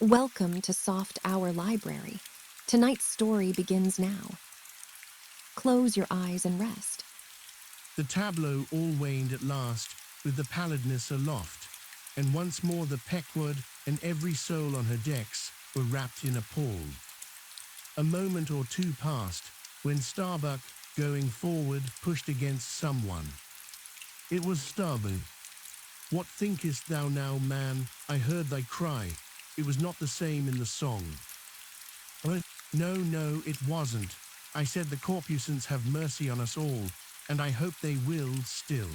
Welcome to Soft Hour Library. Tonight's story begins now. Close your eyes and rest. The tableau all waned at last, with the pallidness aloft, and once more the Pequod and every soul on her decks were wrapped in a pall. A moment or two passed, when Starbuck, going forward, pushed against someone. It was Starbuck. "What thinkest thou now, man? I heard thy cry. It was not the same in the song." No, it wasn't. I said the corpusants have mercy on us all, and I hope they will still.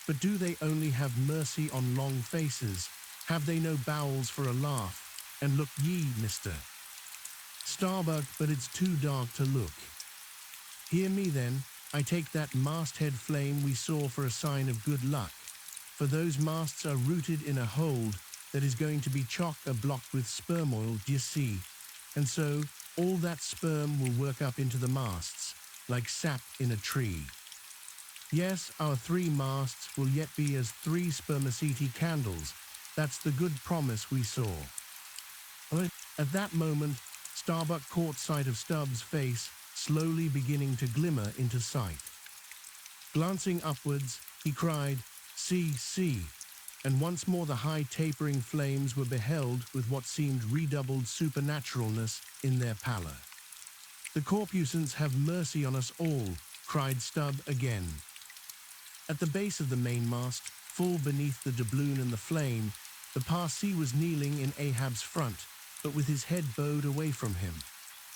But do they only have mercy on long faces? Have they no bowels for a laugh? And look ye, mister. Starbuck, but it's too dark to look. Hear me then, I take that masthead flame we saw for a sign of good luck, for those masts are rooted in a hold that is going to be chock-a-block with sperm oil, d'ye see, and so all that sperm will work up into the masts, like sap in a tree. Yes, our 3 masts will yet be as 3 spermaceti candles. That's the good promise we saw. At that moment, Starbuck caught sight of Stubbs' face, slowly beginning to glimmer into sight. Glancing upwards, he cried, See, and once more the high tapering flames were beheld with what seemed redoubled supernaturalness in their pallor. "The corpusants have mercy on us all," cried Stubb again. At the base of the mainmast, full beneath the doubloon and the flame, the Parsee was kneeling in Ahab's front, but with his head bowed away from him,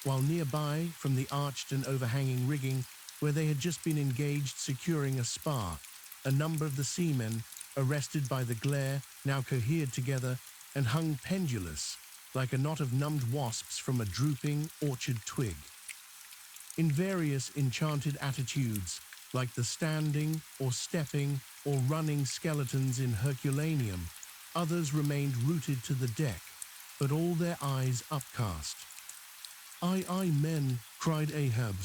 while nearby, from the arched and overhanging rigging, where they had just been engaged securing a spar, a number of the seamen, arrested by the glare, now cohered together and hung pendulous, like a knot of numbed wasps from a drooping orchard twig. In various enchanted attitudes, like the standing or stepping or running skeletons in Herculaneum, others remained rooted to the deck, but all their eyes upcast. Aye, men," cried Ahab.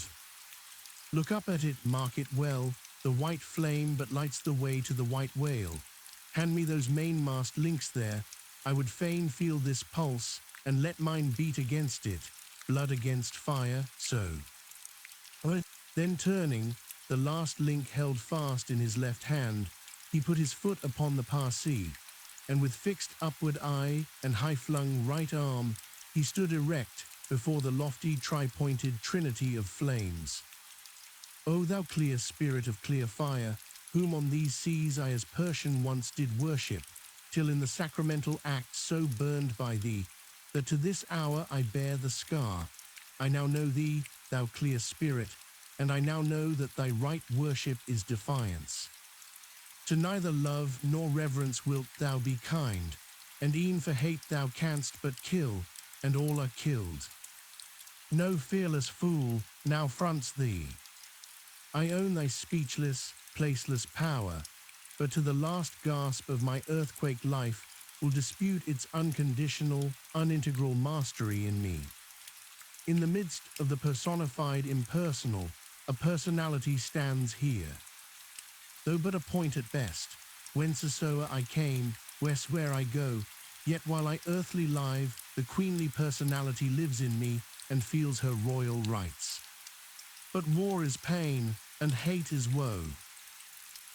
"Look up at it, mark it well, the white flame but lights the way to the white whale. Hand me those mainmast links there, I would fain feel this pulse, and let mine beat against it, blood against fire, so." Then turning, the last link held fast in his left hand, he put his foot upon the Parsee, and with fixed upward eye and high-flung right arm, he stood erect before the lofty tri-pointed trinity of flames. "O thou clear spirit of clear fire, whom on these seas I as Persian once did worship, till in the sacramental act so burned by thee, that to this hour I bear the scar, I now know thee, thou clear spirit, and I now know that thy right worship is defiance. To neither love nor reverence wilt thou be kind, and e'en for hate thou canst but kill, and all are killed. No fearless fool now fronts thee. I own thy speechless, placeless power, but to the last gasp of my earthquake life will dispute its unconditional, unintegral mastery in me. In the midst of the personified impersonal, a personality stands here. Though but a point at best, whencesoe'er I came, where I go, yet while I earthly live, the queenly personality lives in me and feels her royal rights. But war is pain, and hate is woe.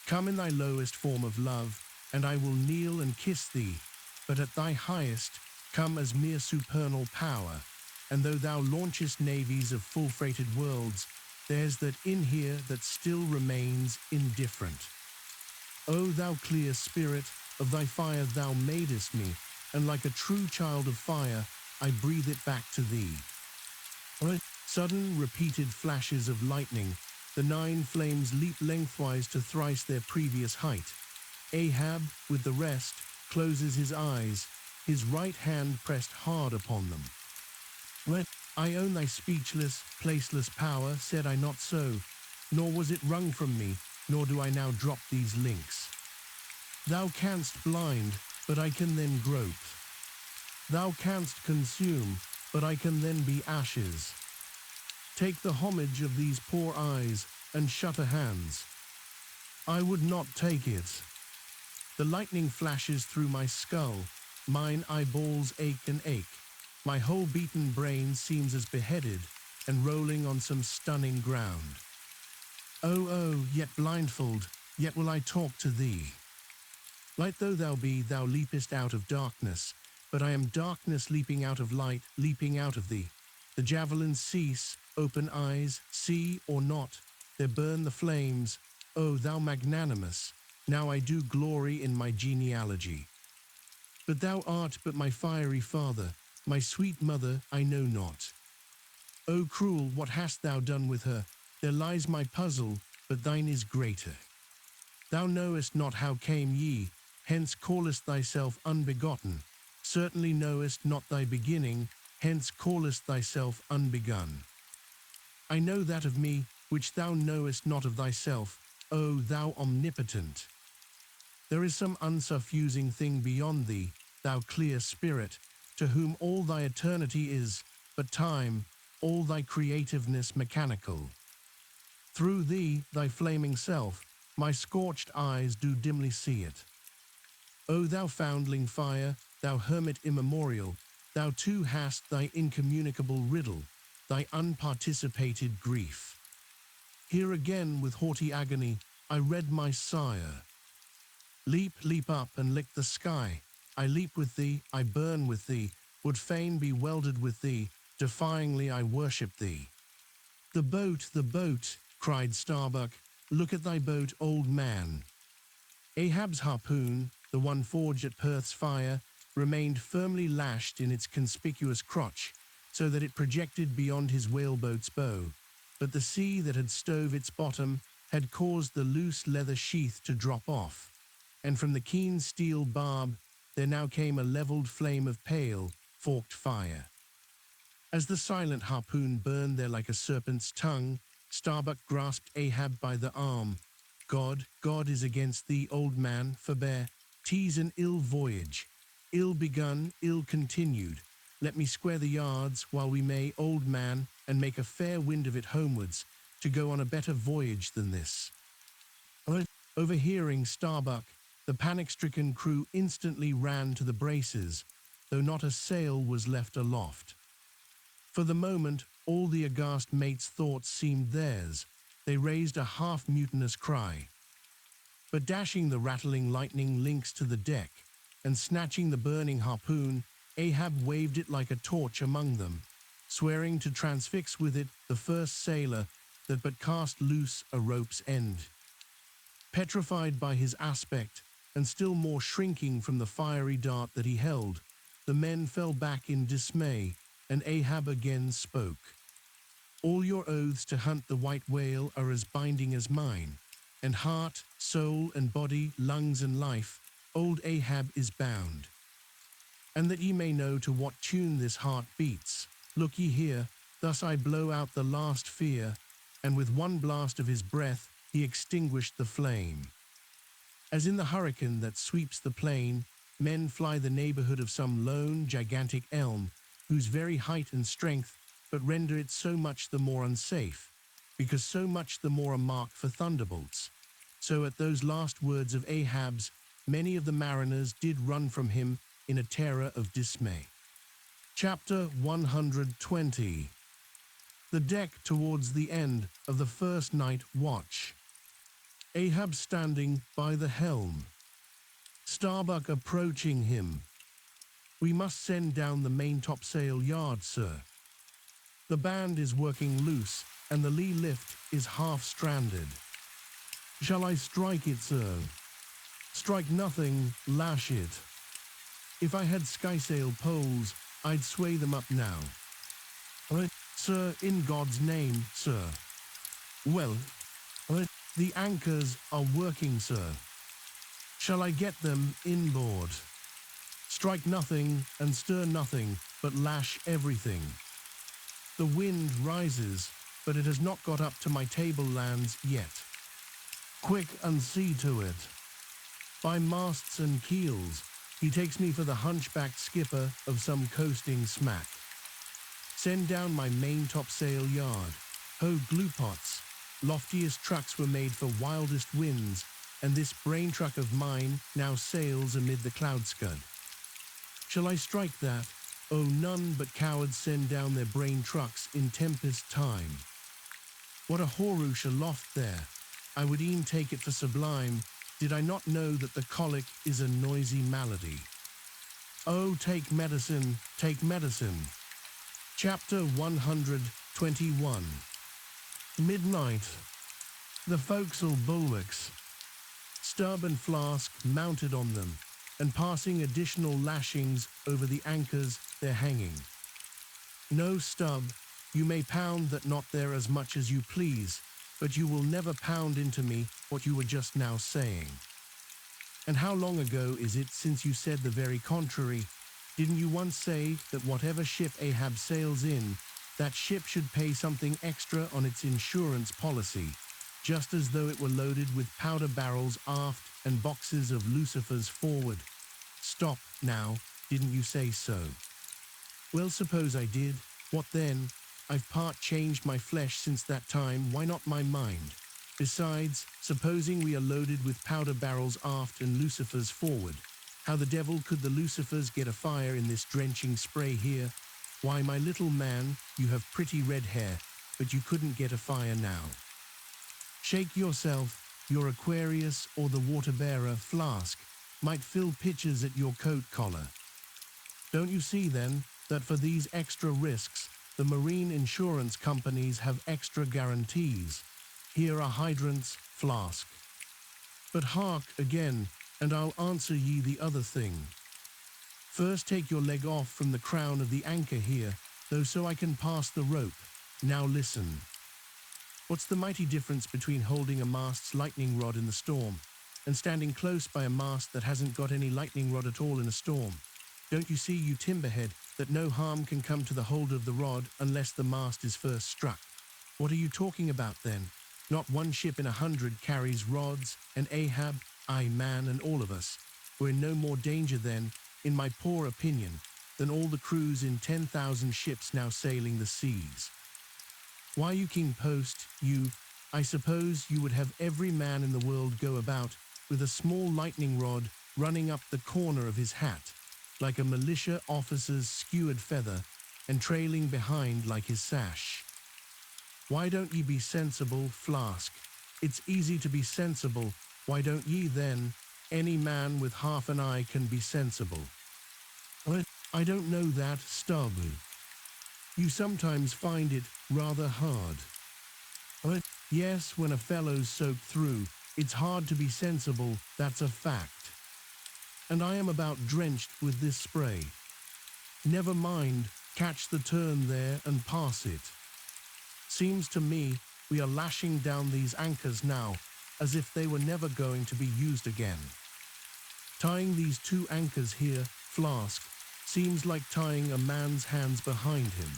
Come in thy lowest form of love, and I will kneel and kiss thee, but at thy highest, come as mere supernal power, and though thou launchest navies of full-freighted worlds, there's that in here that still remains indifferent. O thou clear spirit, of thy fire thou madest me, and like a true child of fire, I breathe it back to thee." Sudden repeated flashes of lightning, the 9 flames leap lengthwise to thrice their previous height. Ahab, with the rest, closes his eyes, his right hand pressed hard upon them. "I own thy speechless, placeless power, said I not so, nor was it wrung from me, nor do I now drop these links. Thou canst blind, but I can then grope. Thou canst consume, but I can then be ashes. Take the homage of these poor eyes and shutter hands. I would not take it. The lightning flashes through my skull, mine eyeballs ache and ache. My whole beaten brain seems as beheaded and rolling on some stunning ground. Oh, oh, yet blindfold, yet will I talk to thee. Light though thou be, thou leapest out of darkness, but I am darkness leaping out of light, leaping out of thee. The javelins cease, open eyes, see or not, there burn the flames. O thou magnanimous, now I do glory in my genealogy. But thou art but my fiery father, my sweet mother I know not. O cruel, what hast thou done with her? There lies my puzzle, but thine is greater. Thou knowest not how came ye, hence callest thyself unbegotten. Certainly knowest not thy beginning, hence callest thyself unbegun. I know that of me, which thou knowest not of thyself, O thou omnipotent. There is some unsuffusing thing beyond thee, thou clear spirit, to whom all thy eternity is but time, all thy creativeness mechanical. Through thee, thy flaming self, my scorched eyes do dimly see it. O thou foundling fire, thou hermit immemorial, thou too hast thy incommunicable riddle, thy unparticipated grief. Here again with haughty agony I read my sire. Leap, leap up and lick the sky. I leap with thee, I burn with thee, would fain be welded with thee, defyingly I worship thee. The boat, cried Starbuck, look at thy boat, old man. Ahab's harpoon, the one forged at Perth's fire, remained firmly lashed in its conspicuous crotch, so that it projected beyond his whaleboat's bow, but the sea that had stove its bottom had caused the loose leather sheath to drop off, and from the keen steel barb there now came a levelled flame of pale, forked fire. As the silent harpoon burned there like a serpent's tongue, Starbuck grasped Ahab by the arm. God is against thee, old man, forbear. 'Tis an ill voyage, ill begun, ill continued. Let me square the yards while we may, old man, and make a fair wind of it homewards, to go on a better voyage than this. Overhearing Starbuck, the panic-stricken crew instantly ran to the braces, though not a sail was left aloft. For the moment, all the aghast mates' thoughts seemed theirs. They raised a half-mutinous cry. But dashing the rattling lightning links to the deck, and snatching the burning harpoon, Ahab waved it like a torch among them, swearing to transfix with it the first sailor that but cast loose a rope's end. Petrified by his aspect, and still more shrinking from the fiery dart that he held, the men fell back in dismay, and Ahab again spoke. All your oaths to hunt the white whale are as binding as mine, and heart, soul and body, lungs and life, old Ahab is bound. And that ye may know to what tune this heart beats, look ye here, thus I blow out the last fear, and with one blast of his breath he extinguished the flame. As in the hurricane that sweeps the plain, men fly the neighborhood of some lone, gigantic elm, whose very height and strength but render it so much the more unsafe, because so much the more a mark for thunderbolts. So at those last words of Ahab's, many of the mariners did run from him in a terror of dismay. Chapter 120. The deck towards the end of the first night watch. Ahab standing by the helm. Starbuck approaching him. We must send down the main topsail yard, sir. The band is working loose, and the lee lift is half-stranded. Shall I strike it, sir? Strike nothing, lash it. If I had skysail poles, I'd sway them up now. Sir, in God's name, sir. Well, the anchors are working, sir. Shall I get them inboard? Strike nothing and stir nothing, but lash everything. The wind rises, but it has not got up to my tablelands yet. Quick and see to it. By masts and keels, he takes me for the hunchbacked skipper of some coasting smack. Send down my main topsail yard. Ho, gluepots! Loftiest trucks were made for wildest winds, and this brain truck of mine now sails amid the cloud scud. Shall I strike that? Oh, none but cowards send down their brain trucks in tempest time. What a whoreouche aloft there! I would e'en take it for sublime, did I not know that the colic is a noisy malady. Oh, take medicine, take medicine. Chapter 121. Midnight. The forecastle bulwarks. Stub and Flask mounted on them, and passing additional lashings over the anchors they're hanging. No, Stub, you may pound that knot there as much as you please, but you will never pound into me what you were just now saying. And how long ago is it since you said the very contrary? Didn't you once say that whatever ship Ahab sails in, that ship should pay something extra on its insurance policy, just as though it were loaded with powder barrels aft and boxes of lucifers forward? Stop, now, didn't you say so? Well, suppose I did. What then? I've part changed my flesh since that time, why not my mind? Besides, supposing we are loaded with powder barrels aft and lucifers forward, how the devil could the lucifers get a fire in this drenching spray here? Why, my little man, you have pretty red hair, but you couldn't get a fire now. Shake yourself, your Aquarius or the water-bearer Flask might fill pitchers at your coat collar. Don't you see, then, that for these extra risks, the marine insurance companies have extra guarantees? Here are hydrants, Flask. But hark again, and I'll answer ye the other thing. First take your leg off from the crown of the anchor here, though so I can pass the rope. Now listen. What's the mighty difference between holding a mast's lightning rod in the storm and standing close by a mast that hasn't got any lightning rod at all in a storm? Don't you see, you timberhead, that no harm can come to the holder of the rod unless the mast is first struck? What are you talking about then? Not one ship in 100 carries rods, and Ahab, I man, and all of us, were in no more danger then, in my poor opinion, than all the crews in 10,000 ships now sailing the seas. Why, you King Post, I suppose you would have every man in the world go about with a small lightning rod running up the corner of his hat, like a militia officer's skewered feather, and trailing behind like his sash. Why don't ye be sensible, Flask? It's easy to be sensible. Why don't ye then? Any man with half an eye can be sensible. I don't know that, Stub. You sometimes find it rather hard. Yes, when a fellow's soaked through, it's hard to be sensible, that's a fact. And I am about drenched with this spray. Never mind, catch the turn there and pass it. Seems to me we are lashing down these anchors now as if they were never going to be used again. Tying these two anchors here, Flask, seems like tying a man's hands behind him.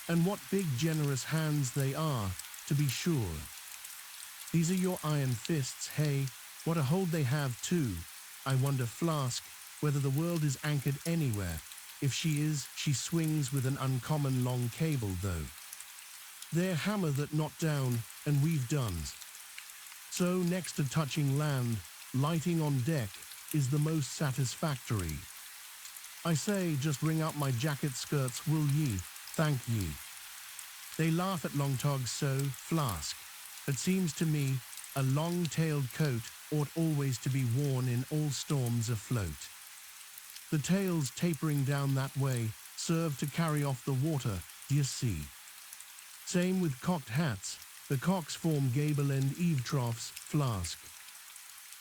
And what big generous hands they are, to be sure. These are your iron fists, hey? What a hold they have too. I wonder, Flask, whether the world is anchored anywhere. If she is, she swings with an uncommon long cable, though. They're hammer that knot down, and we've done. So next to touching land, lighting on deck is the most satisfactory. I say, just wring out my jacket skirts, will ye? Thank ye. They laugh at long togs so, Flask. It seems to me a long-tailed coat ought always to be worn in all storms afloat. The tails tapering down that way serve to carry off the water, d'ye see. Same with cocked hats. The cocks form gable-end eave troughs, Flask.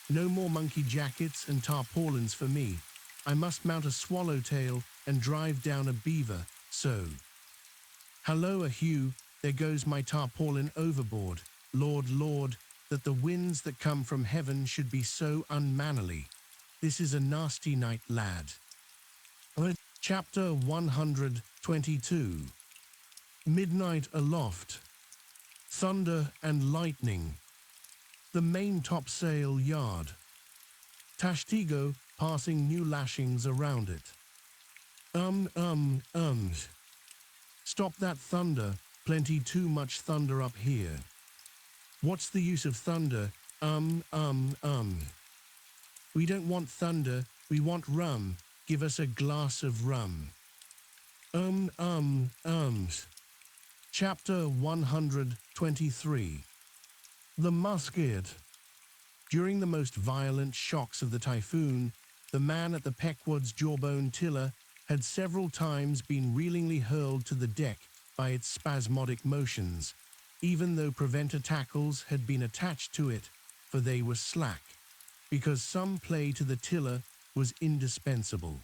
No more monkey jackets and tarpaulins for me. I must mount a swallowtail and drive down a beaver, so. Halloa, Hugh, there goes my tarpaulin overboard. Lord, Lord, that the winds that come from heaven should be so unmannerly. This is a nasty night, lad. Chapter 122. Midnight aloft. Thunder and lightning. The main topsail yard. Tashtigo passing new lashings around it. Stop that thunder, plenty too much thunder up here. What's the use of thunder? We don't want thunder, we want rum. give us a glass of rum. Ums. Chapter 123. The Musket. During the most violent shocks of the typhoon, the man at the Pequod's jawbone tiller had several times been reelingly hurled to the deck by its spasmodic motions, even though preventer tackles had been attached to it, for they were slack, because some play to the tiller was indispensable.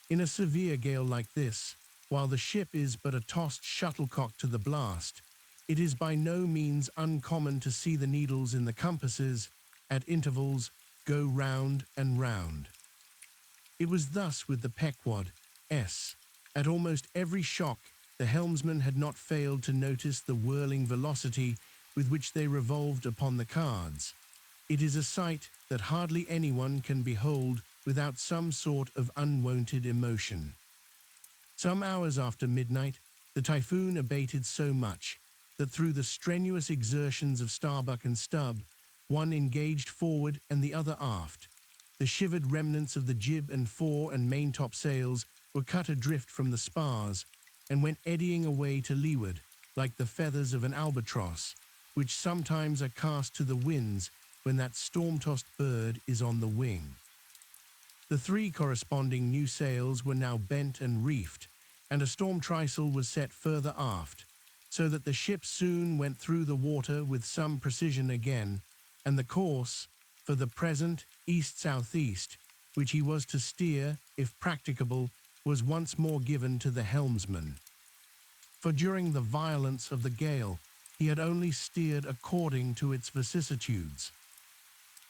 In a severe gale like this, while the ship is but a tossed shuttlecock to the blast, it is by no means uncommon to see the needles in the compasses, at intervals, go round and round. It was thus with the Pequod S. At almost every shock, the helmsman had not failed to notice the whirling velocity with which they revolved upon the cards. It is a sight that hardly anyone can behold without some sort of unwonted emotion. Some hours after midnight, the typhoon abated so much that through the strenuous exertions of Starbuck and Stubb, one engaged forward and the other aft, the shivered remnants of the jib and fore and maintop sails were cut adrift from the spars and went eddying away to leeward like the feathers of an albatross, which sometimes are cast to the winds when that storm-tossed bird is on the wing. The three corresponding new sails were now bent and reefed, and a storm trysail was set further aft, so that the ship soon went through the water with some precision again, and the course, for the present east-southeast, which he was to steer, if practicable, was once more given to the helmsman. For during the violence of the gale, he had only steered according to its vicissitudes.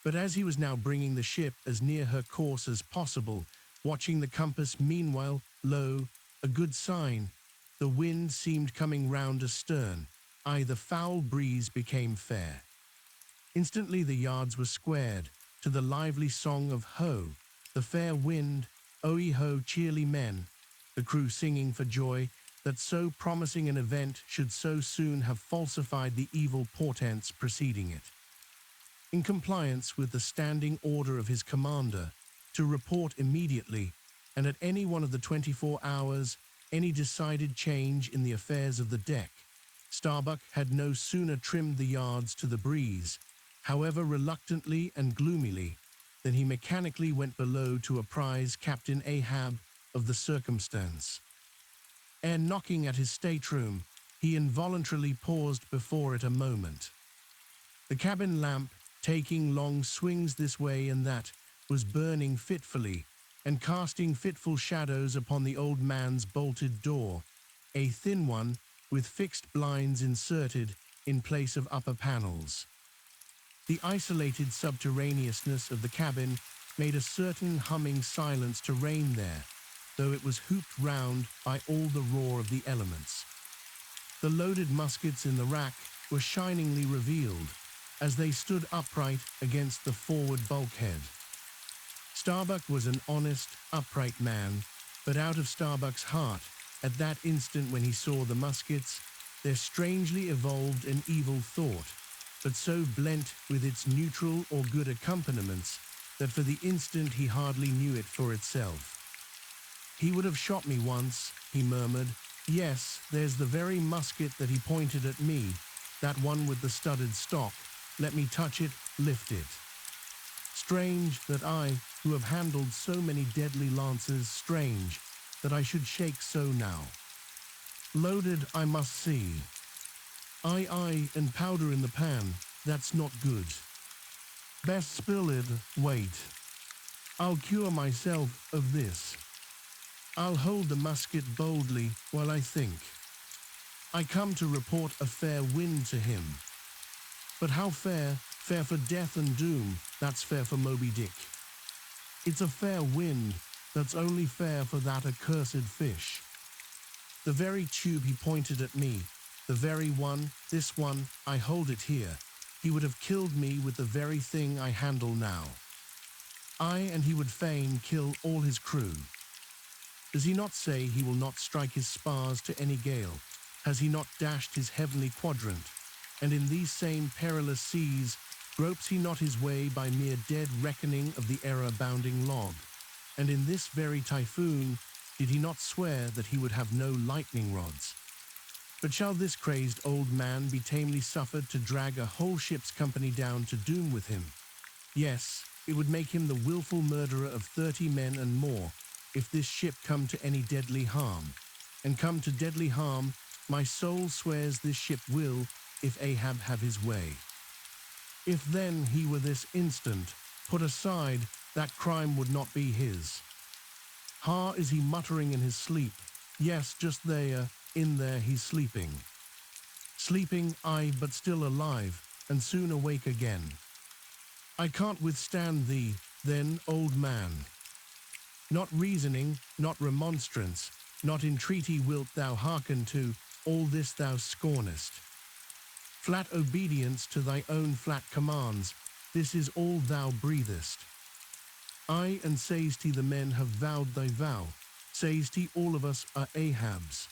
But as he was now bringing the ship as near her course as possible, watching the compass meanwhile, lo, a good sign, the wind seemed coming round astern, the foul breeze became fair. Instantly the yards were squared, to the lively song of Ho, the fair wind, O-ye-ho, cheerly men, the crew singing for joy that so promising an event should so soon have falsified the evil portents preceding it. In compliance with the standing order of his commander, to report immediately, and at any one of the 24 hours, any decided change in the affairs of the deck, Starbuck had no sooner trimmed the yards to the breeze, however reluctantly and gloomily, than he mechanically went below to apprise Captain Ahab of the circumstance. Ere knocking at his stateroom, he involuntarily paused before it a moment. The cabin lamp, taking long swings this way and that, was burning fitfully, and casting fitful shadows upon the old man's bolted door, a thin one with fixed blinds inserted in place of upper panels. The isolated subterraneousness of the cabin made a certain humming silence to reign there, though it was hooped round by all the roar of the elements. The loaded muskets in the rack were shiningly revealed, as they stood upright against the forward bulkhead. Starbuck was an honest, upright man, but out of Starbuck's heart, at that instant when he saw the muskets, there strangely evolved an evil thought, but so blent with its neutral or good accompaniments that for the instant he hardly knew it for itself. "He would have shot me once," he murmured. "Yes, there's the very musket that he pointed at me, that one with the studded stock. Let me touch it, lift it. Strange that I, who have handled so many deadly lances, strange that I should shake so now. Loaded I must see. Aye, and powder in the pan, that's not good. Best spill it, wait. I'll cure myself of this. I'll hold the musket boldly while I think. I come to report a fair wind to him. But how fair? Fair for death and doom, that's fair for Moby-Dick. It's a fair wind that's only fair for that accursed fish. The very tube he pointed at me, the very one, this one, I hold it here. He would have killed me with the very thing I handle now. Aye, and he would fain kill all his crew. Does he not say he will not strike his spars to any gale? Has he not dashed his heavenly quadrant? And in these same perilous seas, gropes he not his way by mere dead reckoning of the error-bounding log? And in this very typhoon, did he not swear that he would have no lightning rods? But shall this crazed old man be tamely suffered to drag a whole ship's company down to doom with him? Yes, it would make him the willful murderer of 30 men and more, if this ship come to any deadly harm. And come to deadly harm, my soul swears this ship will, if Ahab have his way. If then he were this instant put aside, that crime would not be his. Ha, is he muttering in his sleep? Yes, just there, in there he's sleeping. Sleeping, aye, but still alive, and soon awake again. I can't withstand thee, then, old man. Not reasoning, not remonstrance, not entreaty wilt thou hearken to, all this thou scornest. Flat obedience to thy own flat commands, this is all thou breathest. Aye, and say'st he the men have vowed thy vow, say'st he all of us are Ahabs.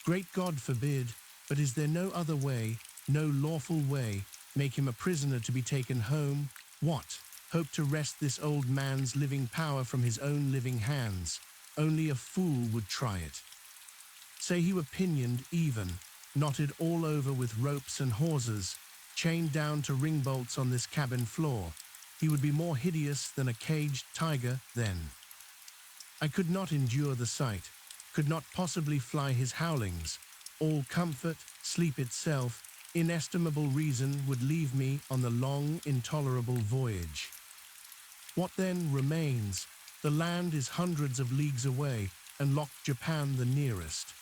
Great God forbid, but is there no other way, no lawful way, make him a prisoner to be taken home? What? Hope to wrest this old man's living power from his own living hands? Only a fool would try it. Say he were pinioned even, knotted all over with ropes and hawsers, chained down to ring bolts on this cabin floor, he would be more hideous than a caged tiger then. I could not endure the sight, could not possibly fly his howlings. All comfort, sleep itself, inestimable reason would leave me on the long, intolerable voyage. What then remains? The land is hundreds of leagues away, and locked Japan the nearest.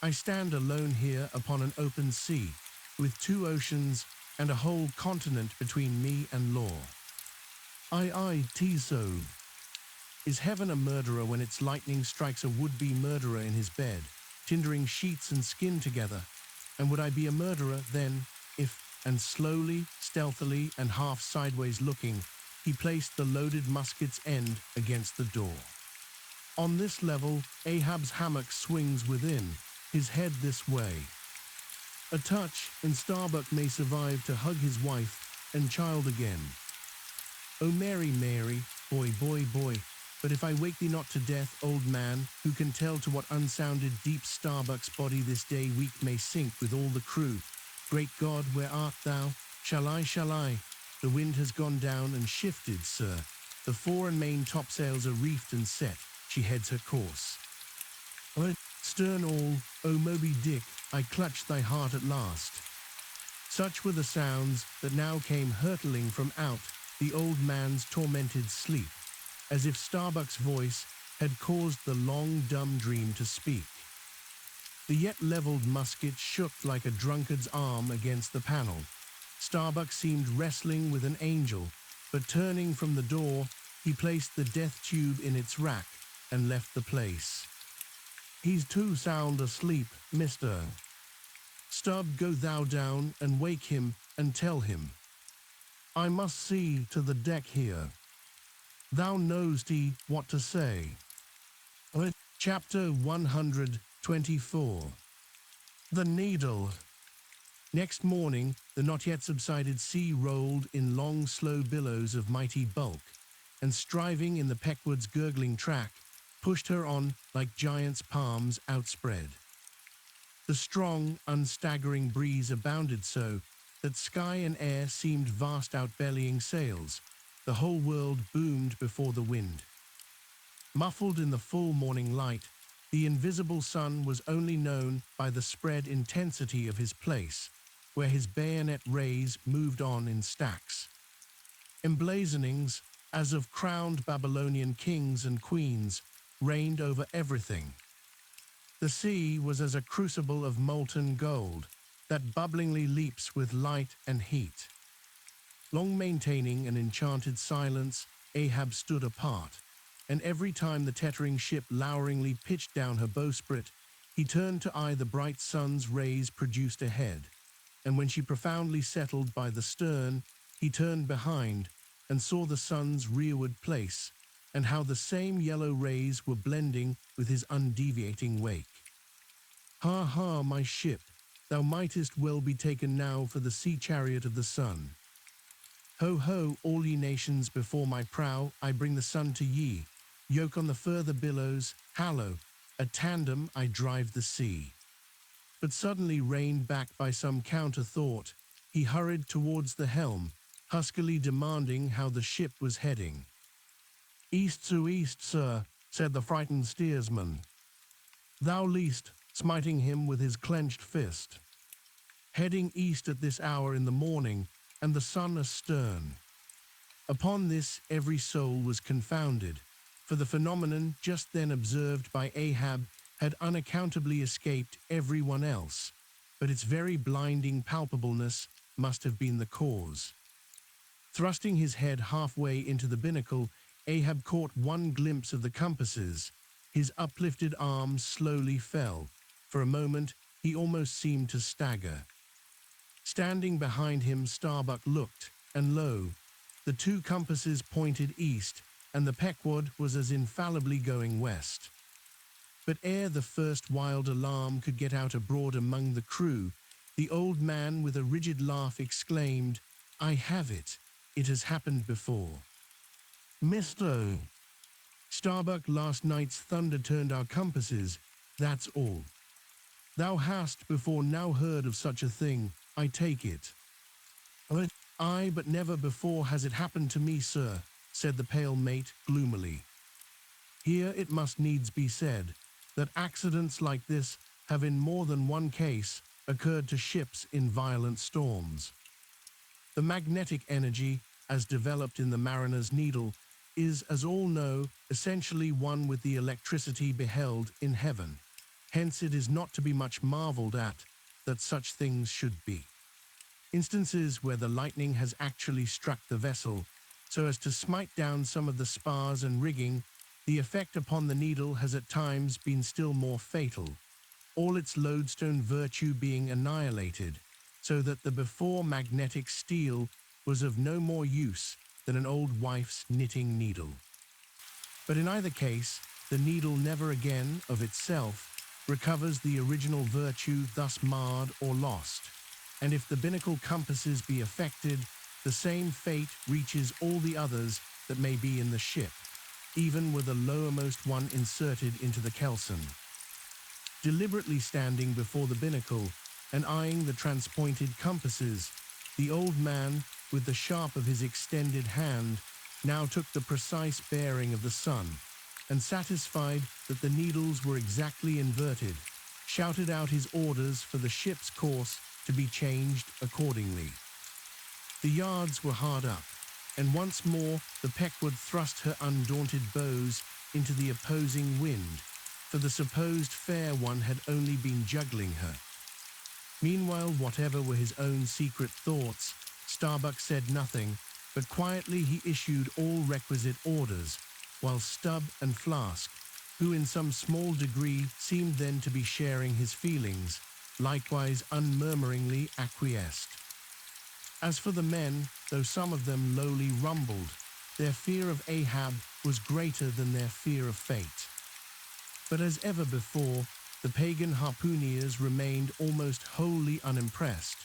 I stand alone here upon an open sea, with 2 oceans and a whole continent between me and law. Aye, 'tis so. Is heaven a murderer when its lightning strikes a would-be murderer in his bed, tindering sheets and skin together? And would I be a murderer then, if, and slowly, stealthily, and half sideways looking, he placed the loaded musket's end against the door? On this level, Ahab's hammock swings within, his head this way. A touch, and Starbuck may survive to hug his wife and child again. O Mary, Mary, boy, boy, boy, but if I wake thee not to death, old man, who can tell to what unsounded deep Starbuck's body this day week may sink with all the crew? Great God, where art thou? Shall I? The wind has gone down and shifted, sir. The fore and main topsails are reefed and set. She heads her course. Stern all, O Moby-Dick, I clutched thy heart at last. Such were the sounds that now came hurtling from out the old man's tormented sleep, as if Starbuck's voice had caused the long dumb dream to speak. The yet levelled musket shook like a drunkard's arm against the panel. Starbuck seemed wrestling with an angel, but turning from the door, he placed the death tube in its rack and left the place. He's too sound asleep, mister. Stubb, go thou down and wake him and tell him. I must see to the deck here. Thou knowst he what to say. Chapter 124. The Needle. Next morning, the not yet subsided sea rolled in long, slow billows of mighty bulk, and striving in the Peckwood's gurgling track, pushed her on like giants' palms outspread. The strong, unstaggering breeze abounded so that sky and air seemed vast outbellying sails. The whole world boomed before the wind. Muffled in the full morning light, the invisible sun was only known by the spread intensity of his place, where his bayonet rays moved on in stacks. Emblazonings, as of crowned Babylonian kings and queens, reigned over everything. The sea was as a crucible of molten gold that bubblingly leaps with light and heat. Long maintaining an enchanted silence, Ahab stood apart, and every time the tettering ship loweringly pitched down her bowsprit, he turned to eye the bright sun's rays produced ahead, and when she profoundly settled by the stern, he turned behind and saw the sun's rearward place, and how the same yellow rays were blending with his undeviating wake. Ha ha, my ship, thou mightest well be taken now for the sea chariot of the sun. Ho, ho, all ye nations, before my prow I bring the sun to ye. Yoke on the further billows, hallow, a tandem I drive the sea. But suddenly reined back by some counter-thought, he hurried towards the helm, huskily demanding how the ship was heading. East to east, sir, said the frightened steersman. Thou least, smiting him with his clenched fist. Heading east at this hour in the morning, and the sun astern. Upon this every soul was confounded, for the phenomenon just then observed by Ahab had unaccountably escaped everyone else, but its very blinding palpableness must have been the cause. Thrusting his head halfway into the binnacle, Ahab caught one glimpse of the compasses. His uplifted arms slowly fell. For a moment, he almost seemed to stagger. Standing behind him, Starbuck looked, and lo, the two compasses pointed east, and the Pequod was as infallibly going west. But ere the first wild alarm could get out abroad among the crew, the old man with a rigid laugh exclaimed, I have it. It has happened before. Mister, Starbuck, last night's thunder turned our compasses, that's all. Thou hast before now heard of such a thing, I take it. Aye, but never before has it happened to me, sir, said the pale mate gloomily. Here it must needs be said that accidents like this have in more than one case occurred to ships in violent storms. The magnetic energy, as developed in the mariner's needle, is, as all know, essentially one with the electricity beheld in heaven. Hence it is not to be much marveled at that such things should be. Instances where the lightning has actually struck the vessel, so as to smite down some of the spars and rigging, the effect upon the needle has at times been still more fatal, all its lodestone virtue being annihilated, so that the before magnetic steel was of no more use than an old wife's knitting needle. But in either case, the needle never again, of itself, recovers the original virtue thus marred or lost, and if the binnacle compasses be affected, the same fate reaches all the others that may be in the ship, even were the lowermost one inserted into the kelson. Deliberately standing before the binnacle and eyeing the transpointed compasses, the old man, with the sharp of his extended hand, now took the precise bearing of the sun, and satisfied that the needles were exactly inverted, shouted out his orders for the ship's course to be changed accordingly. The yards were hard up, and once more the Pequod thrust her undaunted bows into the opposing wind, for the supposed fair one had only been juggling her. Meanwhile, whatever were his own secret thoughts, Starbuck said nothing, but quietly he issued all requisite orders, while Stubb and Flask, who in some small degree seemed then to be sharing his feelings, likewise unmurmuringly acquiesced. As for the men, though some of them lowly rumbled, their fear of Ahab was greater than their fear of fate. But as ever before, the pagan harpooneers remained almost wholly unimpressed,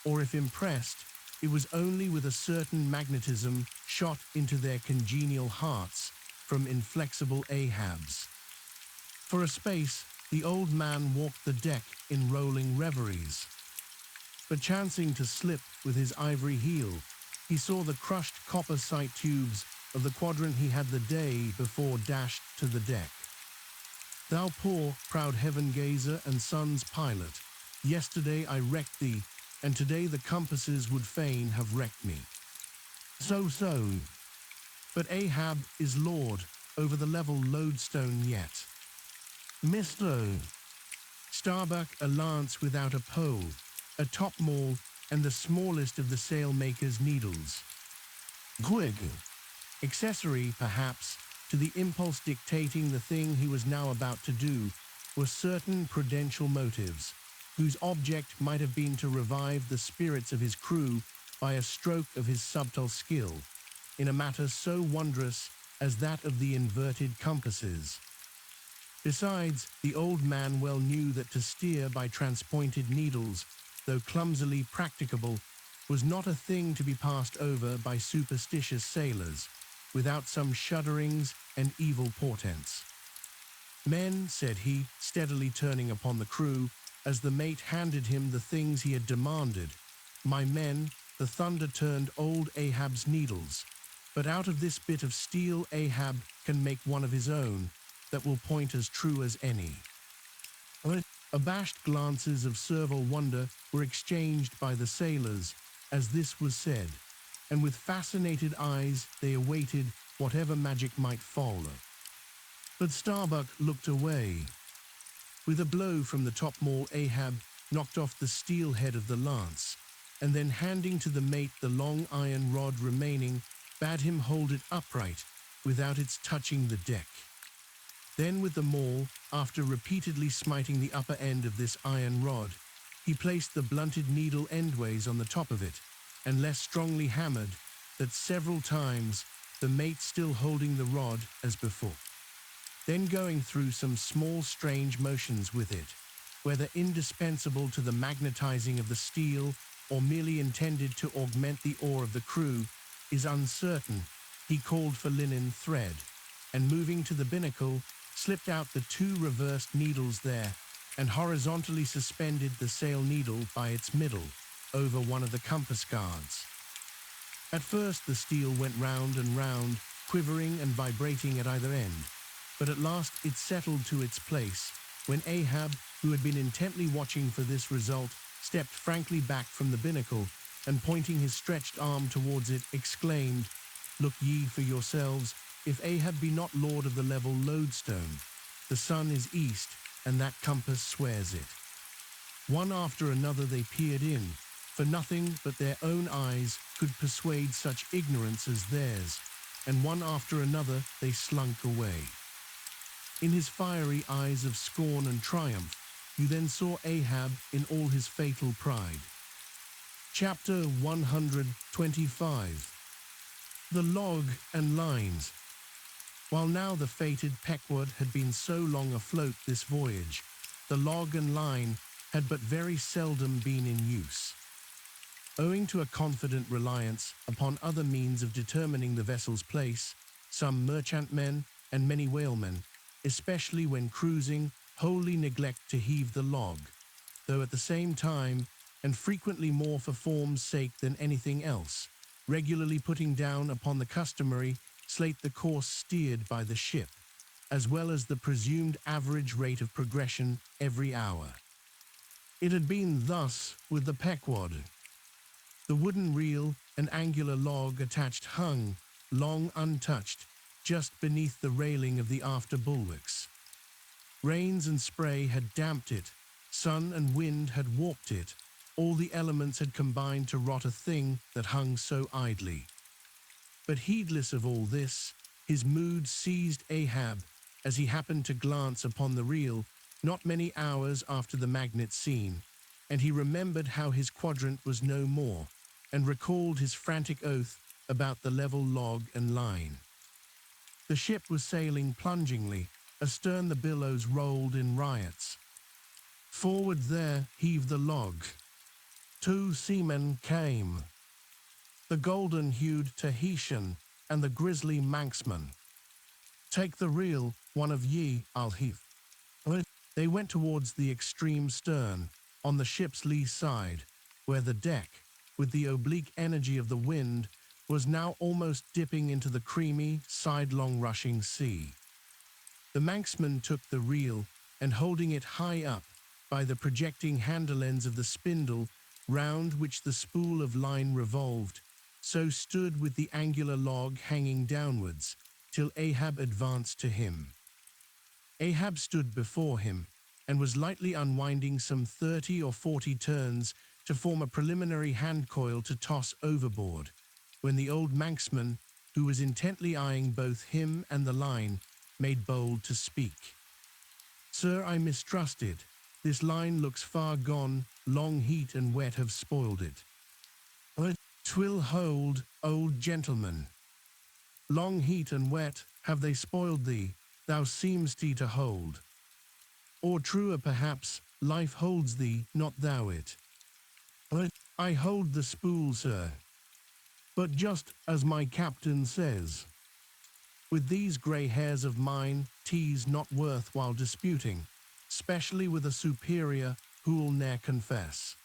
or if impressed, it was only with a certain magnetism shot into their congenial hearts from inflexible Ahabs. For a space, the old man walked the deck in rolling reveries. But chancing to slip with his ivory heel, he saw the crushed copper sight tubes of the quadrant he had the day before dashed to the deck. Thou poor, proud heaven-gazer and sun's pilot, yesterday I wrecked thee, and today the compasses would fain have wrecked me. So. But Ahab is lord over the level lodestone yet. Mister Starbuck, a lance without a pole, a topmaul, and the smallest of the sailmaker's needles. Gwig, accessory, perhaps, to the impulse dictating the thing he was now about to do, were certain prudential motives, whose object might have been to revive the spirits of his crew by a stroke of his subtle skill, in a matter so wondrous as that of the inverted compasses. Besides, the old man well knew that to steer by transpointed needles, though clumsily practicable, was not a thing to be passed over by superstitious sailors, without some shudderings and evil portents. "Men," said he, steadily turning upon the crew, as the mate handed him the things he had demanded, "my men, the thunder turned old Ahab's needles, but out of this bit of steel Ahab can make one of his own that will point as true as any." Abashed glances of servile wonder were exchanged by the sailors as this was said, and with fascinated eyes they awaited whatever magic might follow. But Starbuck looked away. With a blow from the topmaul, Ahab knocked off the steel head of the lance, and then handing to the mate the long iron rod remaining, bade him hold it upright without its touching the deck. Then with the maul, after repeatedly smiting the upper end of this iron rod, he placed the blunted needle endways on the top of it, and less strongly hammered, that several times, the mate still holding the rod as before. Then going through some small strange motions with it, whether indispensable to the magnetizing of the steel or merely intended to augment the oar of the crew, is uncertain, he called for linen thread, and moving to the binnacle, slipped out the two reversed needles there, and horizontally suspended the sail needle by its middle over one of the compass guards. At first the steel went round and round, quivering and vibrating at either end, but at last it settled to its place, when Ahab, who had been intently watching for this result, stepped frankly back from the binnacle, and pointing his stretched arm towards it, exclaimed, "Look ye for yourselves, if Ahab be not lord of the level lodestone, the sun is east, and that compass swears it." One after another they peered in, for nothing but their own eyes could persuade such ignorance as theirs, and one after another they slunk away. In his fiery eyes of scorn and triumph, you then saw Ahab in all his fatal pride. Chapter 125. The log and lines. While now the fated Pequod had been so long afloat this voyage, the log and line had but very seldom been in use. Owing to a confident reliance upon other means of determining the vessel's place, some merchantmen and many whalemen, especially when cruising, wholly neglect to heave the log, though at the same time, and frequently more for form's sake than anything else, regularly putting down upon the customary slate the course steered by the ship, as well as the presumed average rate of progression every hour. It had been thus with the Pequod. The wooden reel and angular log attached hung, long untouched, just beneath the railing of the after bulwarks. Rains and spray had damped it, sun and wind had warped it, all the elements had combined to rot a thing that hung so idly. But heedless of all this, his mood seized Ahab as he happened to glance upon the reel not many hours after the magnet scene, and he remembered how his quadrant was no more, and recalled his frantic oath about the level log and line. The ship was sailing plungingly, astern the billows rolled in riots. Forward there heaved the log. Two seamen came, the golden-hued Tahitian and the grisly Manxman. "Take the reel, one of ye, I'll heave." They went towards the extreme stern, on the ship's lee side, where the deck, with the oblique energy of the wind, was now almost dipping into the creamy, sidelong rushing sea. The Manxman took the reel, and holding it high up, by the projecting handle ends of the spindle, round which the spool of line revolved, so stood with the angular log hanging downwards, till Ahab advanced to him. Ahab stood before him, and was lightly unwinding some 30 or 40 turns to form a preliminary hand coil to toss overboard, when the old Manxman, who was intently eyeing both him and the line, made bold to speak. "Sir, I mistrust it. This line looks far gone, long heat and wet have spoiled it." "'Twill hold, old gentleman. Long heat and wet, have they spoiled thee, thou seem'st to hold. Or truer perhaps, life holds thee, not thou it. I hold the spool, sir. But just as my captain says, with these grey hairs of mine, 'tis not worthwhile disputing, specially with a superior who'll ne'er confess.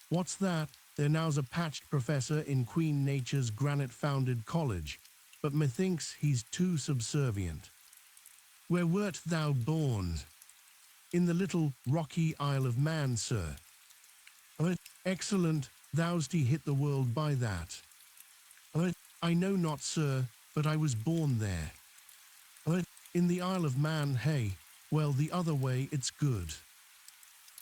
What's that? There now's a patched professor in Queen Nature's granite-founded college, but methinks he's too subservient. Where wert thou born? In the little rocky Isle of Man, sir. Excellent, thou'st hit the world by that. I know not, sir, but I was born there. In the Isle of Man, hey, well, the other way it's good.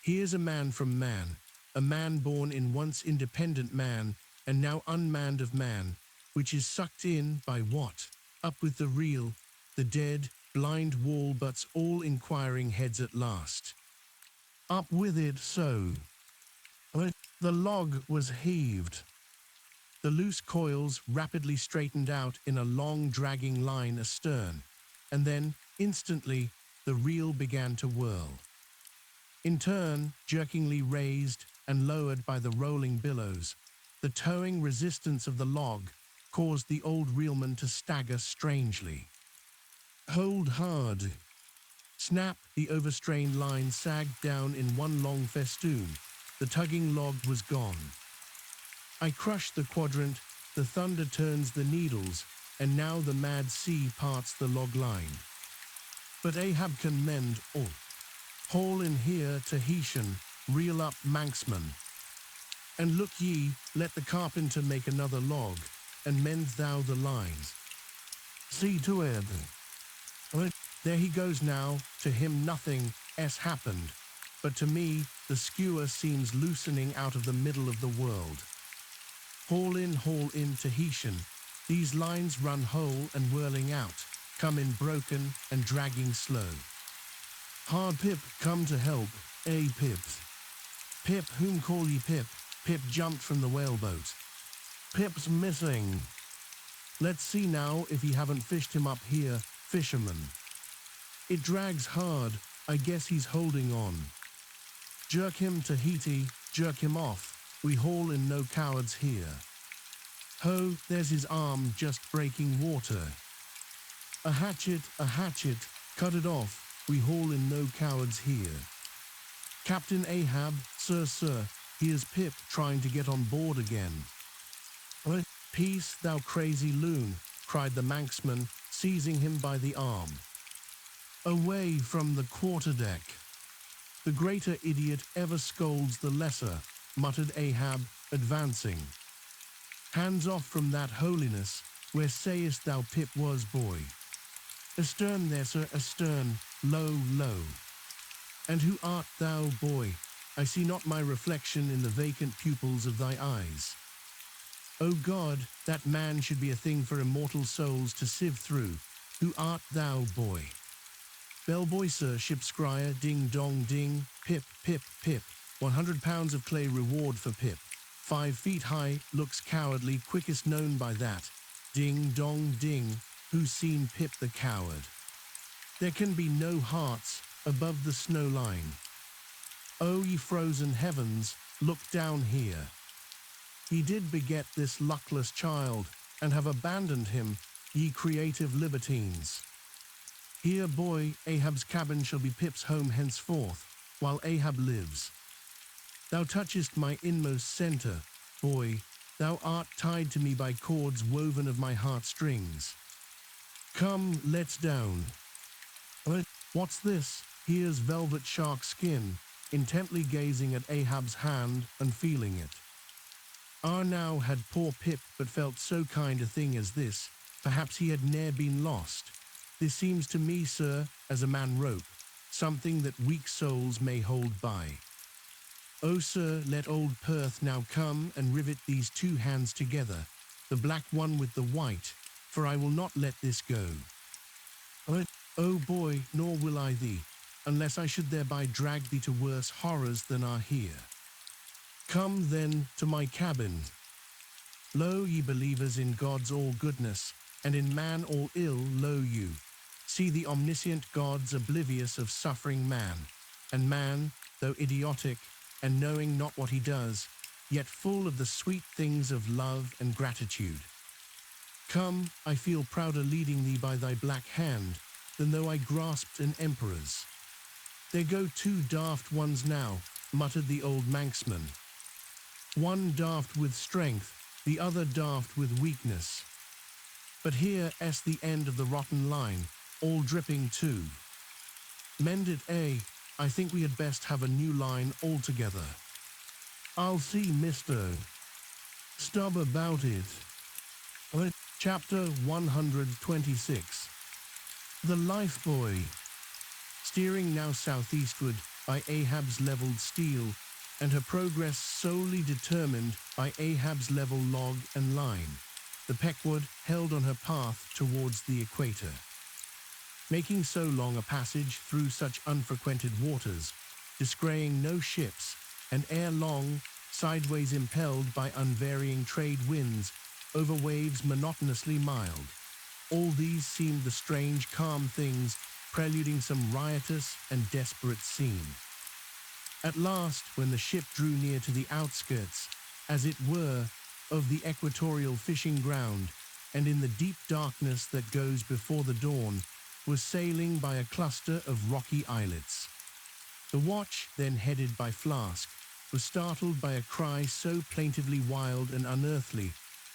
Here's a man from man, a man born in once independent man, and now unmanned of man, which is sucked in by what? Up with the real, the dead, blind wall butts all inquiring heads at last. Up with it so. The log was heaved. The loose coils rapidly straightened out in a long dragging line astern, and then, instantly, the reel began to whirl. In turn, jerkingly raised and lowered by the rolling billows, the towing resistance of the log caused the old reelman to stagger strangely. Hold hard. Snap, the overstrained line sagged down in one long festoon. The tugging log was gone. I crush the quadrant, the thunder turns the needles, and now the mad sea parts the log line. But Ahab can mend all. Haul in here, Tahitian, reel up Manxman. And look ye, let the carpenter make another log, and mend thou the lines. See to it. There he goes now, to him nothing s happened, but to me the skewer seems loosening out of the middle of the world. Haul in, Tahitian, these lines run whole and whirling out, come in broken and dragging slow. Hard Pip, come to help, Pip. Pip, whom call ye Pip? Pip jumped from the whaleboat. Pip's missing. Let's see now if ye haven't fished him up here, fisherman. It drags hard, I guess he's holding on. Jerk him, Tahiti, jerk him off, we haul in no cowards here. Ho, there's his arm just breaking water. A hatchet, cut it off, we haul in no cowards here. Captain Ahab, sir, here's Pip trying to get on board again. Peace, thou crazy loon, cried the Manxman, seizing him by the arm. Away from the quarterdeck. The greater idiot ever scolds the lesser, muttered Ahab, advancing. Hands off from that holiness, where sayest thou Pip was, boy? Astern there, sir, astern, low. And who art thou, boy? I see not my reflection in the vacant pupils of thy eyes. O God, that man should be a thing for immortal souls to sieve through. Who art thou, boy? Bellboy, sir, ship scryer, ding dong ding, Pip, 100 pounds of clay reward for Pip. 5 feet high, looks cowardly, quickest known by that. Ding dong ding, who's seen Pip the coward? There can be no hearts above the snow line. O ye frozen heavens, look down here. Ye did beget this luckless child, and have abandoned him, ye creative libertines. Here, boy, Ahab's cabin shall be Pip's home henceforth, while Ahab lives. Thou touchest my inmost centre, boy, thou art tied to me by cords woven of my heartstrings. Come, let's down. What's this? Here's velvet shark skin, intently gazing at Ahab's hand and feeling it. Now had poor Pip but felt so kind a thing as this, perhaps he had ne'er been lost. This seems to me, sir, as a man rope, something that weak souls may hold by. O sir, let old Perth now come and rivet these two hands together, the black one with the white, for I will not let this go. O boy, nor will I thee, unless I should thereby drag thee to worse horrors than are here. Come, then, to my cabin. Lo, ye believers in God's all goodness, and in man all ill, lo you. See the omniscient gods oblivious of suffering man, and man, though idiotic, and knowing not what he does, yet full of the sweet things of love and gratitude. Come, I feel prouder leading thee by thy black hand, than though I grasped an emperor's. There go two daft ones now, muttered the old manxman. One daft with strength, the other daft with weakness. But here is the end of the rotten line, all dripping too. Mend it, I think we had best have a new line altogether. I'll see, Mr. Stub about it. Chapter 126. The Lifebuoy. Steering now southeastward by Ahab's leveled steel, and her progress solely determined by Ahab's level log and line, the Pequod held on her path towards the equator. Making so long a passage through such unfrequented waters, descrying no ships, and ere long, sideways impelled by unvarying trade winds, over waves monotonously mild. All these seemed the strange, calm things preluding some riotous and desperate scene. At last, when the ship drew near to the outskirts, as it were, of the equatorial fishing ground, and in the deep darkness that goes before the dawn, was sailing by a cluster of rocky islets. The watch, then headed by Flask, was startled by a cry so plaintively wild and unearthly,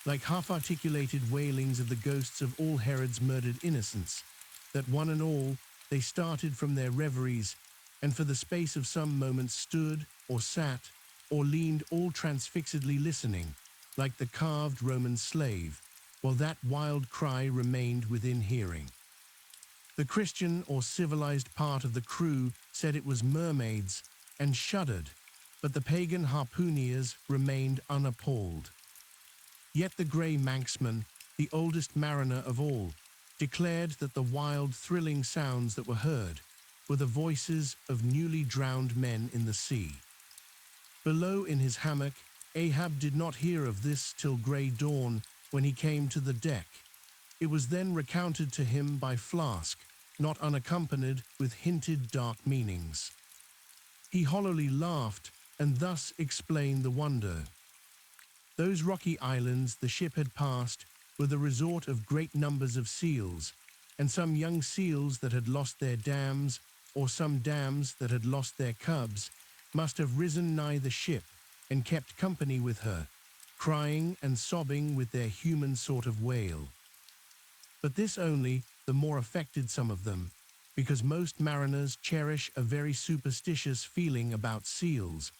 like half-articulated wailings of the ghosts of all Herod's murdered innocents, that one and all they started from their reveries, and for the space of some moments stood, or sat, or leaned all transfixedly listening, like the carved Roman slave, while that wild cry remained within hearing. The Christian or civilized part of the crew said it was mermaids, and shuddered, but the pagan harpooneers remained unappalled. Yet the grey manxman, the oldest mariner of all, declared that the wild, thrilling sounds that were heard were the voices of newly drowned men in the sea. Below in his hammock, Ahab did not hear of this till grey dawn when he came to the deck. It was then recounted to him by Flask, not unaccompanied with hinted dark meanings. He hollowly laughed and thus explained the wonder. Those rocky islands the ship had passed were the resort of great numbers of seals, and some young seals that had lost their dams, or some dams that had lost their cubs, must have risen nigh the ship and kept company with her, crying and sobbing with their human sort of wail. But this only the more affected some of them, because most mariners cherish a very superstitious feeling about seals,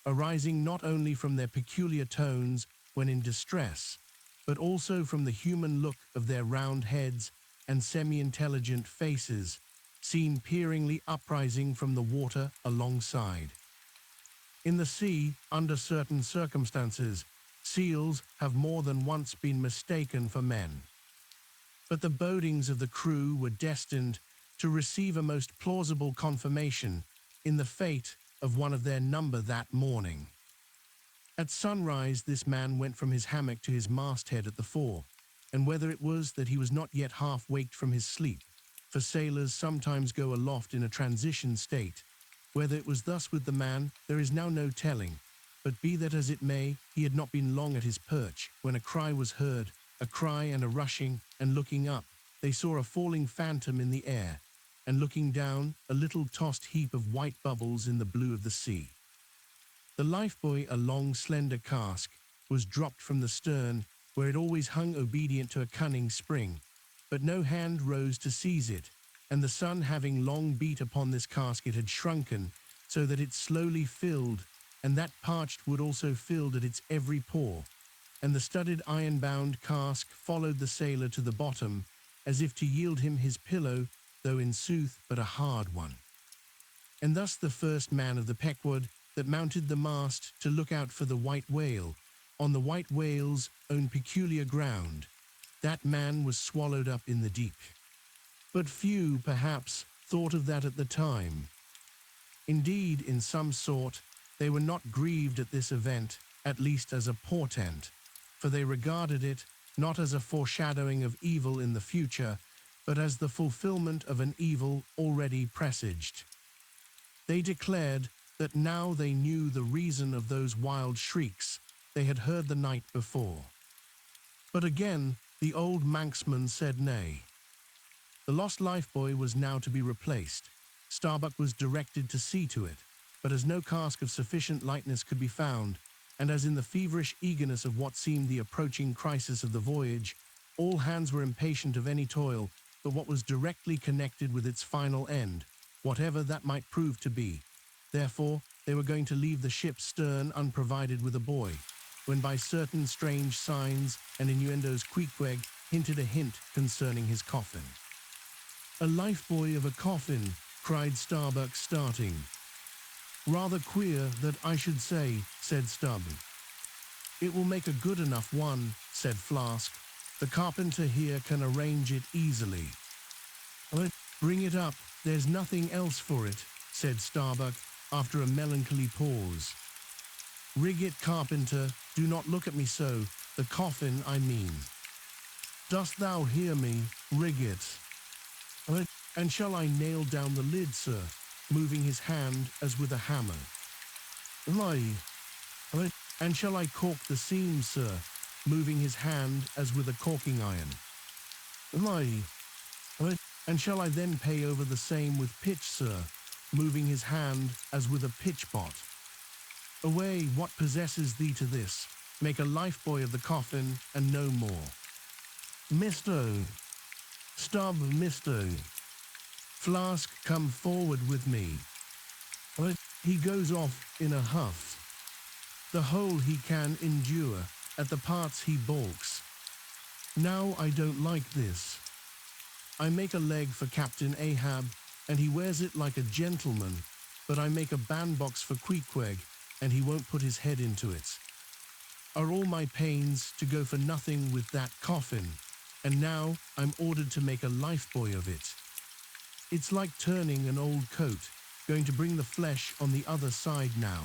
arising not only from their peculiar tones when in distress, but also from the human look of their round heads and semi-intelligent faces, seen peeringly uprising from the water alongside. In the sea, under certain circumstances, seals have more than once been mistaken for men. But the bodings of the crew were destined to receive a most plausible confirmation in the fate of one of their number that morning. At sunrise this man went from his hammock to his masthead at the fore, and whether it was that he was not yet half waked from his sleep, for sailors sometimes go aloft in a transition state, whether it was thus with the man, there is now no telling, but be that as it may, he had not been long at his perch, when a cry was heard, a cry and a rushing, and looking up, they saw a falling phantom in the air, and looking down, a little tossed heap of white bubbles in the blue of the sea. The lifebuoy, a long, slender cask, was dropped from the stern, where it always hung obedient to a cunning spring, but no hand rose to seize it, and the sun having long beat upon this casket had shrunken, so that it slowly filled, and that parched wood also filled at its every pore, and the studded iron-bound cask followed the sailor to the bottom, as if to yield him his pillow, though in sooth but a hard one. And thus the first man of the Pequod that mounted the mast to look out for the white whale, on the white whale's own peculiar ground, that man was swallowed up in the deep. But few, perhaps, thought of that at the time. Indeed, in some sort, they were not grieved at this event, at least as a portent, for they regarded it not as a foreshadowing of evil in the future, but as the fulfillment of an evil already presaged. They declared that now they knew the reason of those wild shrieks, they had heard the night before. But again, the old Manxman said nay. The lost lifebuoy was now to be replaced. Starbuck was directed to see to it, but as no cask of sufficient lightness could be found, and as in the feverish eagerness of what seemed the approaching crisis of the voyage, all hands were impatient of any toil but what was directly connected with its final end, whatever that might prove to be. Therefore, they were going to leave the ship's stern unprovided with a buoy, when by certain strange signs and innuendos Queequeg hinted a hint concerning his coffin. "A lifebuoy of a coffin," cried Starbuck, starting. "Rather queer, that I should say," said Stubb. "It will make a good enough one," said Flask. "The carpenter here can arrange it easily." "Bring it up, there's nothing else for it," said Starbuck, after a melancholy pause. "Rig it, carpenter, do not look at me so, the coffin, I mean. Dost thou hear me? Rig it." "And shall I nail down the lid, sir?" moving his hand as with a hammer. "Aye." "And shall I cork the seams, sir?" moving his hand as with a corking iron. "Aye." "And shall I then pay over the same with pitch, sir?" moving his hand as with a pitch pot. "Away, what possesses thee to this? Make a lifebuoy of the coffin, and no more." "Misto, Stubb, misto. Flask, come forward with me." He goes off in a huff. The whole he can endure, at the parts he balks. Now I don't like this. I make a leg for Captain Ahab, and he wears it like a gentleman, but I make a bandbox for Queequeg, and he won't put his head into it. Are all my pains to go for nothing with that coffin, and now I'm ordered to make a lifebuoy of it. It's like turning an old coat, going to bring the flesh on the other side now.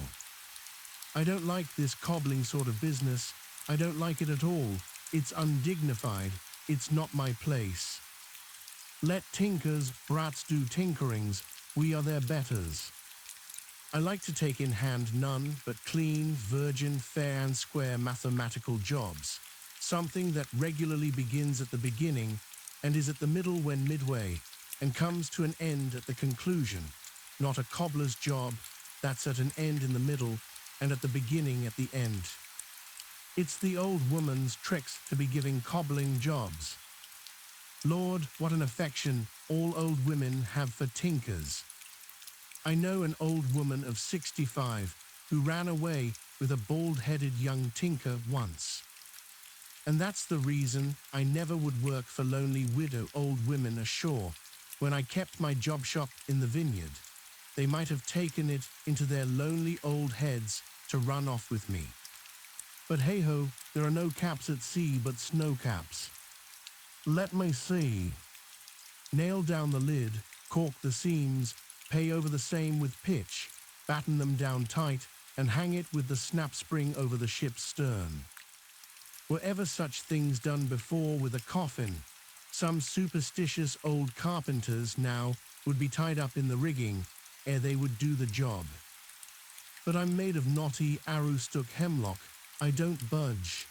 I don't like this cobbling sort of business. I don't like it at all. It's undignified. It's not my place. Let tinkers, brats do tinkerings. We are their betters. I like to take in hand none but clean, virgin, fair and square mathematical jobs. Something that regularly begins at the beginning and is at the middle when midway, and comes to an end at the conclusion, not a cobbler's job that's at an end in the middle and at the beginning at the end. It's the old woman's tricks to be giving cobbling jobs. Lord, what an affection all old women have for tinkers. I know an old woman of 65 who ran away with a bald-headed young tinker once. And that's the reason I never would work for lonely widow old women ashore. When I kept my job shop in the vineyard, they might have taken it into their lonely old heads to run off with me. But hey-ho, there are no caps at sea but snow caps. Let me see. Nail down the lid, cork the seams, pay over the same with pitch, batten them down tight, and hang it with the snap spring over the ship's stern. Were ever such things done before with a coffin? Some superstitious old carpenters now would be tied up in the rigging ere they would do the job. But I'm made of knotty arrowstook hemlock, I don't budge.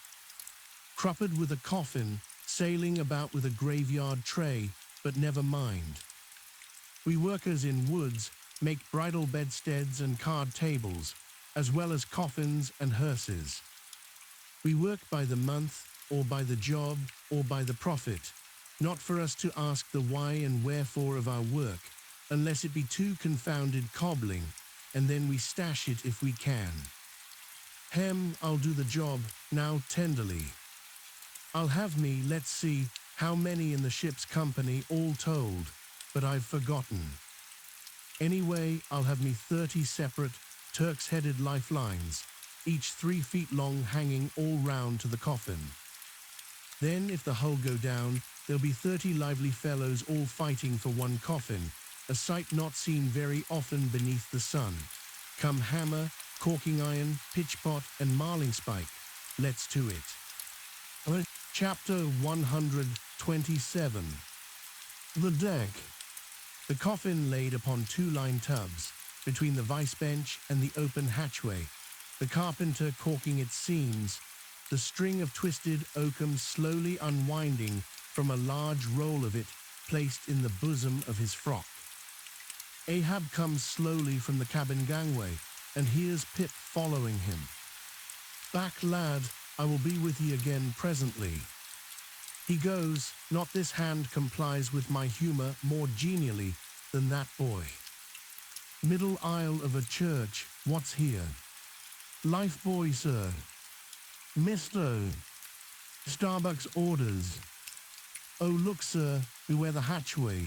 Cruppered with a coffin, sailing about with a graveyard tray, but never mind. We workers in woods make bridal bedsteads and card tables, as well as coffins and hearses. We work by the month, or by the job, or by the profit, not for us to ask the why and wherefore of our work, unless it be too confounded cobbling, and then we stash it if we can. Hem, I'll do the job, now tenderly. I'll have me, let's see, how many in the ship's company all told, but I've forgotten. Anyway, I'll have me 30 separate, Turk's-headed lifelines, each 3 feet long hanging all round to the coffin. Then, if the hull go down, there'll be 30 lively fellows all fighting for one coffin, a sight not seen very often beneath the sun. Come hammer, corking iron, pitchpot, and marling spike. Let's to it. Chapter 127. The deck. The coffin laid upon 2 line tubs, between the vice bench and the open hatchway, the carpenter caulking its seams, the string of twisted oakum slowly unwinding from a large roll of it placed in the bosom of his frock. Ahab comes slowly from the cabin gangway and hears Pip following him. "Back, lad, I will be with ye again presently." He goes, not this hand complies with my humour more genially than that boy. Middle aisle of a church, what's here? "Life boy, sir." "Mister." "Starbucks orders." "Oh, look, sir, beware the hatchway."